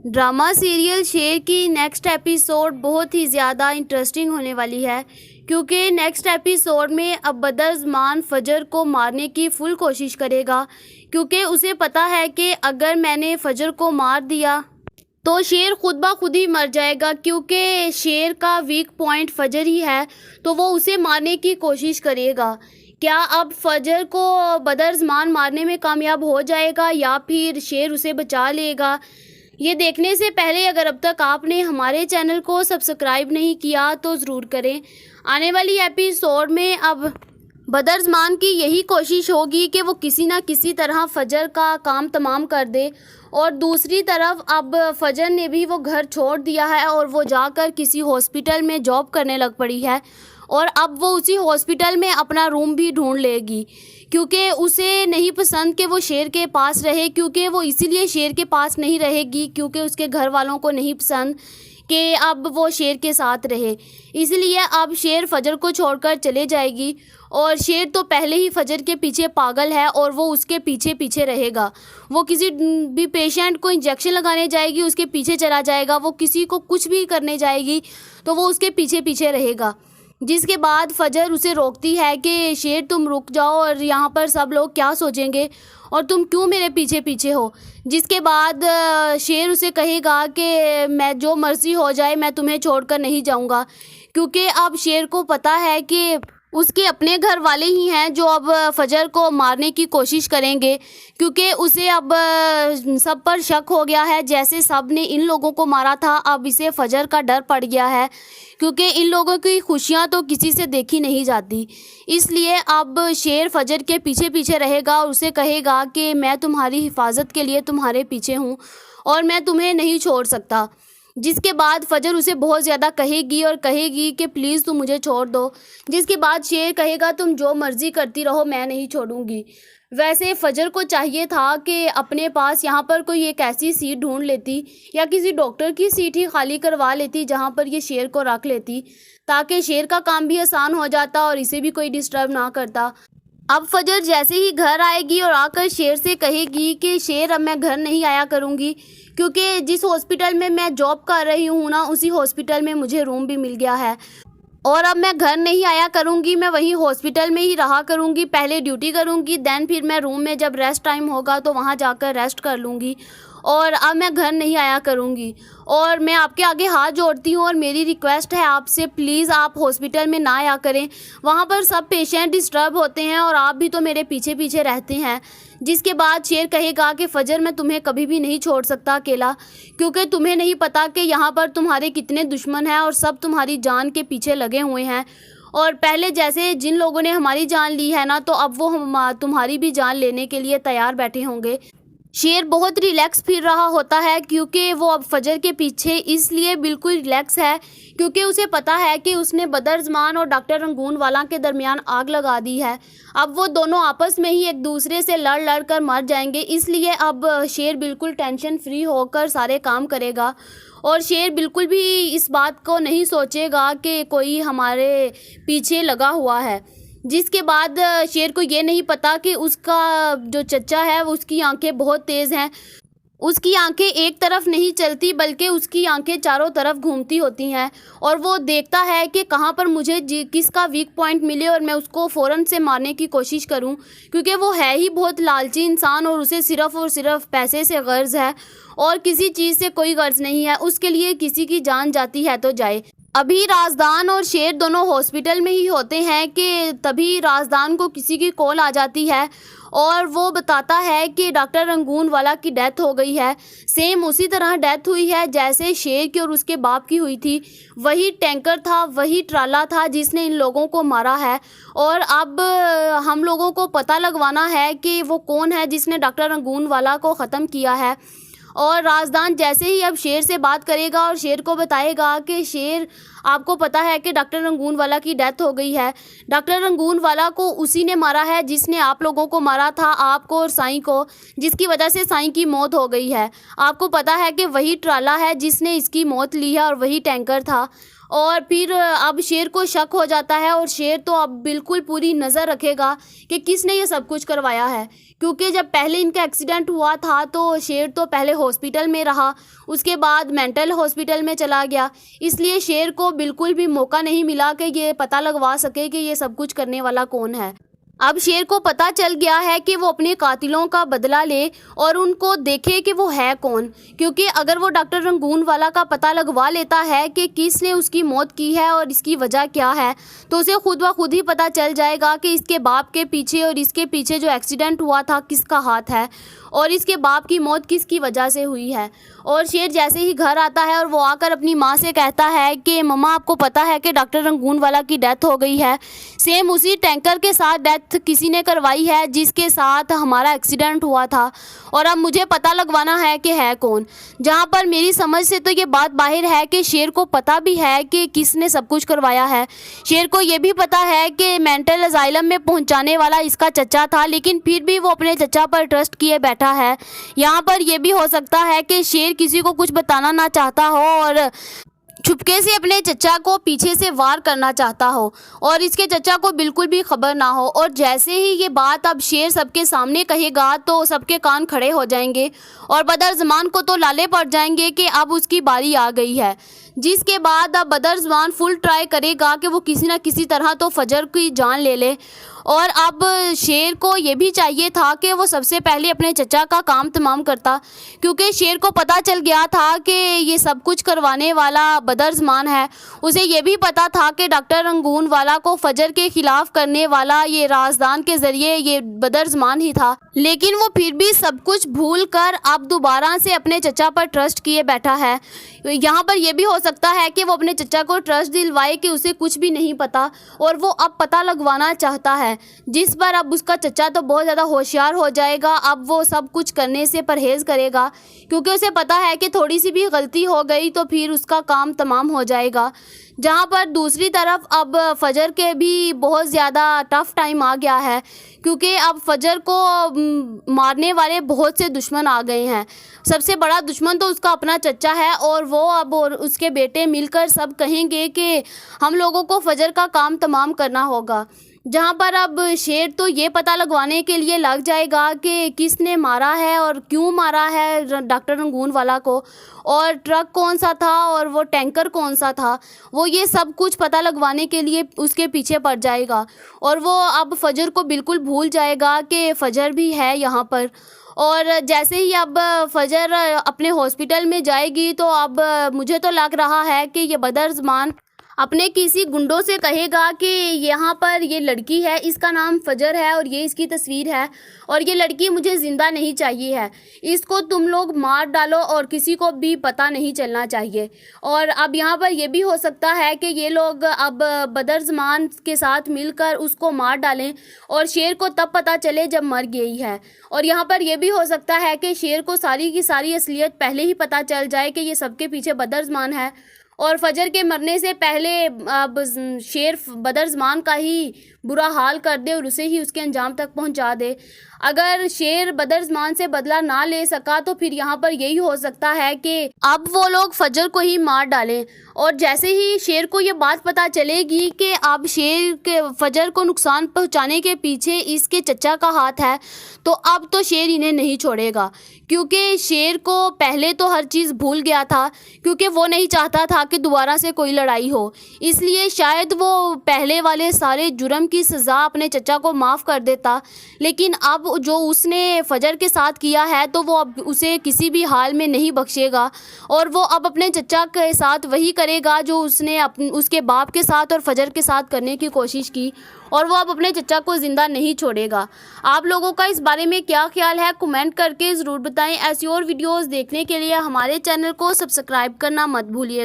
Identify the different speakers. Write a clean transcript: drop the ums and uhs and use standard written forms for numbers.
Speaker 1: Drama serial शेर की next episode बहुत ही ज़्यादा इंटरेस्टिंग होने वाली है, क्योंकि नेक्स्ट एपिसोड में अब बदरज़मान फजर को मारने की फुल कोशिश करेगा, क्योंकि उसे पता है कि अगर मैंने फजर को मार दिया तो शेर खुद ब खुद ही मर जाएगा, क्योंकि शेर का वीक पॉइंट फजर ही है, तो वो उसे मारने की कोशिश करेगा। क्या अब फजर को बदरज़मान मारने में कामयाब हो जाएगा या फिर शेर उसे बचा लेगा? ये देखने से पहले अगर अब तक आपने हमारे चैनल को सब्सक्राइब नहीं किया तो ज़रूर करें। आने वाली एपिसोड में अब बदरज़मान की यही कोशिश होगी कि वो किसी ना किसी तरह फजर का काम तमाम कर दे, और दूसरी तरफ अब फजर ने भी वो घर छोड़ दिया है और वो जाकर किसी हॉस्पिटल में जॉब करने लग पड़ी है, और अब वो उसी हॉस्पिटल में अपना रूम भी ढूंढ लेगी, क्योंकि उसे नहीं पसंद कि वो शेर के पास रहे। क्योंकि वो इसीलिए शेर के पास नहीं रहेगी क्योंकि उसके घर वालों को नहीं पसंद कि अब वो शेर के साथ रहे, इसलिए अब शेर फजर को छोड़कर चले जाएगी। और शेर तो पहले ही फजर के पीछे पागल है और वो उसके पीछे पीछे रहेगा। वो किसी भी पेशेंट को इंजेक्शन लगाने जाएगी उसके पीछे चला जाएगा, वो किसी को कुछ भी करने जाएगी तो वो उसके पीछे पीछे रहेगा। जिसके बाद फजर उसे रोकती है कि शेर तुम रुक जाओ, और यहाँ पर सब लोग क्या सोचेंगे और तुम क्यों मेरे पीछे पीछे हो। जिसके बाद शेर उसे कहेगा कि मैं जो मर्ज़ी हो जाए मैं तुम्हें छोड़कर नहीं जाऊँगा, क्योंकि अब शेर को पता है कि उसके अपने घर वाले ही हैं जो अब फजर को मारने की कोशिश करेंगे, क्योंकि उसे अब सब पर शक हो गया है। जैसे सब ने इन लोगों को मारा था, अब इसे फजर का डर पड़ गया है, क्योंकि इन लोगों की खुशियां तो किसी से देखी नहीं जाती। इसलिए अब शेर फजर के पीछे पीछे रहेगा और उसे कहेगा कि मैं तुम्हारी हिफाजत के लिए तुम्हारे पीछे हूँ और मैं तुम्हें नहीं छोड़ सकता। जिसके बाद फजर उसे बहुत ज़्यादा कहेगी और कहेगी कि प्लीज़ तुम मुझे छोड़ दो। जिसके बाद शेर कहेगा तुम जो मर्ज़ी करती रहो, मैं नहीं छोड़ूंगी। वैसे फजर को चाहिए था कि अपने पास यहाँ पर कोई एक ऐसी सीट ढूंढ लेती या किसी डॉक्टर की सीट ही खाली करवा लेती जहाँ पर ये शेर को रख लेती, ताकि शेर का काम भी आसान हो जाता और इसे भी कोई डिस्टर्ब ना करता। अब फजर जैसे ही घर आएगी और आकर शेर से कहेगी कि शेर अब मैं घर नहीं आया करूँगी, क्योंकि जिस हॉस्पिटल में मैं जॉब कर रही हूँ ना, उसी हॉस्पिटल में मुझे रूम भी मिल गया है, और अब मैं घर नहीं आया करूँगी, मैं वहीं हॉस्पिटल में ही रहा करूँगी। पहले ड्यूटी करूँगी, देन फिर मैं रूम में जब रेस्ट टाइम होगा तो वहाँ जाकर रेस्ट कर लूँगी, और अब मैं घर नहीं आया करूँगी। और मैं आपके आगे हाथ जोड़ती हूँ और मेरी रिक्वेस्ट है आपसे, प्लीज़ आप हॉस्पिटल में ना आया करें, वहाँ पर सब पेशेंट डिस्टर्ब होते हैं और आप भी तो मेरे पीछे पीछे रहते हैं। जिसके बाद शेर कहेगा कि फजर मैं तुम्हें कभी भी नहीं छोड़ सकता अकेला, क्योंकि तुम्हें नहीं पता कि यहाँ पर तुम्हारे कितने दुश्मन हैं और सब तुम्हारी जान के पीछे लगे हुए हैं। और पहले जैसे जिन लोगों ने हमारी जान ली है ना, तो अब वो तुम्हारी भी जान लेने के लिए तैयार बैठे होंगे। शेर बहुत रिलैक्स फील रहा होता है, क्योंकि वो अब फजर के पीछे इसलिए बिल्कुल रिलैक्स है क्योंकि उसे पता है कि उसने बदरज़मान और डॉक्टर रंगून वाला के दरमियान आग लगा दी है। अब वो दोनों आपस में ही एक दूसरे से लड़ लड़ कर मर जाएंगे, इसलिए अब शेर बिल्कुल टेंशन फ्री होकर सारे काम करेगा, और शेर बिल्कुल भी इस बात को नहीं सोचेगा कि कोई हमारे पीछे लगा हुआ है। जिसके बाद शेर को ये नहीं पता कि उसका जो चच्चा है उसकी आंखें बहुत तेज़ हैं। उसकी आंखें एक तरफ नहीं चलती बल्कि उसकी आंखें चारों तरफ घूमती होती हैं, और वो देखता है कि कहाँ पर मुझे किसका वीक पॉइंट मिले और मैं उसको फ़ौरन से मारने की कोशिश करूं, क्योंकि वो है ही बहुत लालची इंसान और उसे सिर्फ़ और सिर्फ पैसे से गर्ज़ है और किसी चीज़ से कोई गर्ज़ नहीं है। उसके लिए किसी की जान जाती है तो जाए। अभी राजदान और शेर दोनों हॉस्पिटल में ही होते हैं कि तभी राजदान को किसी की कॉल आ जाती है और वो बताता है कि डॉक्टर रंगून वाला की डेथ हो गई है। सेम उसी तरह डेथ हुई है जैसे शेर की और उसके बाप की हुई थी। वही टैंकर था, वही ट्राला था जिसने इन लोगों को मारा है, और अब हम लोगों को पता लगवाना है कि वो कौन है जिसने डॉक्टर रंगून वाला को ख़त्म किया है। और राजदान जैसे ही अब शेर से बात करेगा और शेर को बताएगा कि शेर आपको पता है कि डॉक्टर रंगून वाला की डेथ हो गई है। डॉक्टर रंगून वाला को उसी ने मारा है जिसने आप लोगों को मारा था, आपको और साईं को, जिसकी वजह से साईं की मौत हो गई है। आपको पता है कि वही ट्राला है जिसने इसकी मौत ली है और वही टैंकर था। और फिर अब शेर को शक हो जाता है और शेर तो अब बिल्कुल पूरी नज़र रखेगा कि किसने ये सब कुछ करवाया है, क्योंकि जब पहले इनका एक्सीडेंट हुआ था तो शेर तो पहले हॉस्पिटल में रहा, उसके बाद मेंटल हॉस्पिटल में चला गया, इसलिए शेर को बिल्कुल भी मौका नहीं मिला कि ये पता लगवा सके कि ये सब कुछ करने वाला कौन है। अब शेर को पता चल गया है कि वो अपने कातिलों का बदला ले और उनको देखे कि वो है कौन, क्योंकि अगर वो डॉक्टर रंगून वाला का पता लगवा लेता है कि किसने उसकी मौत की है और इसकी वजह क्या है, तो उसे खुद ब खुद ही पता चल जाएगा कि इसके बाप के पीछे और इसके पीछे जो एक्सीडेंट हुआ था किसका हाथ है और इसके बाप की मौत किसकी वजह से हुई है। और शेर जैसे ही घर आता है और वो आकर अपनी माँ से कहता है कि मम्मा आपको पता है कि डॉक्टर रंगून वाला की डेथ हो गई है, सेम उसी टैंकर के साथ डेथ किसी ने करवाई है जिसके साथ हमारा एक्सीडेंट हुआ था और अब मुझे पता लगवाना है कि है कौन। जहाँ पर मेरी समझ से तो ये बात बाहर है कि शेर को पता भी है कि किसने सब कुछ करवाया है। शेर को ये भी पता है कि मेंटल असाइलम में पहुँचाने वाला इसका चचा था, लेकिन फिर भी वो अपने चचा पर ट्रस्ट किए बैठा है। यहाँ पर यह भी हो सकता है कि शेर किसी को कुछ बताना ना चाहता हो और छुपके से अपने चचा को पीछे से वार करना चाहता हो और इसके चचा को बिल्कुल भी खबर ना हो। और जैसे ही ये बात अब शेर सबके सामने कहेगा तो सबके कान खड़े हो जाएंगे और बदरज़मान को तो लाले पड़ जाएंगे कि अब उसकी बारी आ गई है। जिसके बाद अब बदरज़मान फुल ट्राई करेगा कि वो किसी न किसी तरह तो फजर की जान ले ले। और अब शेर को ये भी चाहिए था कि वो सबसे पहले अपने चचा का काम तमाम करता, क्योंकि शेर को पता चल गया था कि ये सब कुछ करवाने वाला बदरज़मान है। उसे ये भी पता था कि डॉक्टर रंगून वाला को फजर के ख़िलाफ़ करने वाला ये राजदान के ज़रिए ये बदरज़मान ही था, लेकिन वो फिर भी सब कुछ भूल कर अब दोबारा से अपने चचा पर ट्रस्ट किए बैठा है। यहाँ पर यह भी हो सकता है कि वो अपने चचा को ट्रस्ट दिलवाए कि उसे कुछ भी नहीं पता और वो अब पता लगवाना चाहता है, जिस पर अब उसका चचा तो बहुत ज़्यादा होशियार हो जाएगा। अब वो सब कुछ करने से परहेज़ करेगा क्योंकि उसे पता है कि थोड़ी सी भी गलती हो गई तो फिर उसका काम तमाम हो जाएगा। जहाँ पर दूसरी तरफ अब फजर के भी बहुत ज़्यादा टफ़ टाइम आ गया है, क्योंकि अब फजर को मारने वाले बहुत से दुश्मन आ गए हैं। सबसे बड़ा दुश्मन तो उसका अपना चचा है और वो अब और उसके बेटे मिलकर सब कहेंगे कि हम लोगों को फजर का काम तमाम करना होगा। जहाँ पर अब शेर तो ये पता लगवाने के लिए लग जाएगा कि किसने मारा है और क्यों मारा है डॉक्टर रंगून वाला को, और ट्रक कौन सा था और वो टैंकर कौन सा था, वो ये सब कुछ पता लगवाने के लिए उसके पीछे पड़ जाएगा। और वो अब फजर को बिल्कुल भूल जाएगा कि फजर भी है यहाँ पर। और जैसे ही अब फजर अपने हॉस्पिटल में जाएगी तो अब मुझे तो लग रहा है कि ये बदरज़मान अपने किसी गुंडों से कहेगा कि यहाँ पर ये लड़की है, इसका नाम फजर है और ये इसकी तस्वीर है और ये लड़की मुझे ज़िंदा नहीं चाहिए है, इसको तुम लोग मार डालो और किसी को भी पता नहीं चलना चाहिए। और अब यहाँ पर यह भी हो सकता है कि ये लोग अब बदरज़मान के साथ मिलकर उसको मार डालें और शेर को तब पता चले जब मर गई है। और यहाँ पर यह भी हो सकता है कि शेर को सारी की सारी असलियत पहले ही पता चल जाए कि ये सबके पीछे बदरज़मान है और फजर के मरने से पहले अब शेर बदरज़मान का ही बुरा हाल कर दे और उसे ही उसके अंजाम तक पहुंचा दे। अगर शेर बदरज़मान से बदला ना ले सका तो फिर यहाँ पर यही हो सकता है कि अब वो लोग फजर को ही मार डालें। और जैसे ही शेर को ये बात पता चलेगी कि अब शेर के फजर को नुकसान पहुँचाने के पीछे इसके चचा का हाथ है, तो अब तो शेर इन्हें नहीं छोड़ेगा, क्योंकि शेर को पहले तो हर चीज़ भूल गया था, क्योंकि वो नहीं चाहता था कि दोबारा से कोई लड़ाई हो। इसलिए शायद वो पहले वाले सारे जुर्म की सज़ा अपने चचा को माफ़ कर देता, लेकिन अब जो उसने फजर के साथ किया है तो वो अब उसे किसी भी हाल में नहीं बख्शेगा और वो अब अपने चचा के साथ वही करेगा जो उसने उसके बाप के साथ और फजर के साथ करने की कोशिश की, और वो अब अपने चचा को ज़िंदा नहीं छोड़ेगा। आप लोगों का इस बारे में क्या ख्याल है, कमेंट करके ज़रूर बताएं। ऐसी और वीडियोस देखने के लिए हमारे चैनल को सब्सक्राइब करना मत भूलिएगा।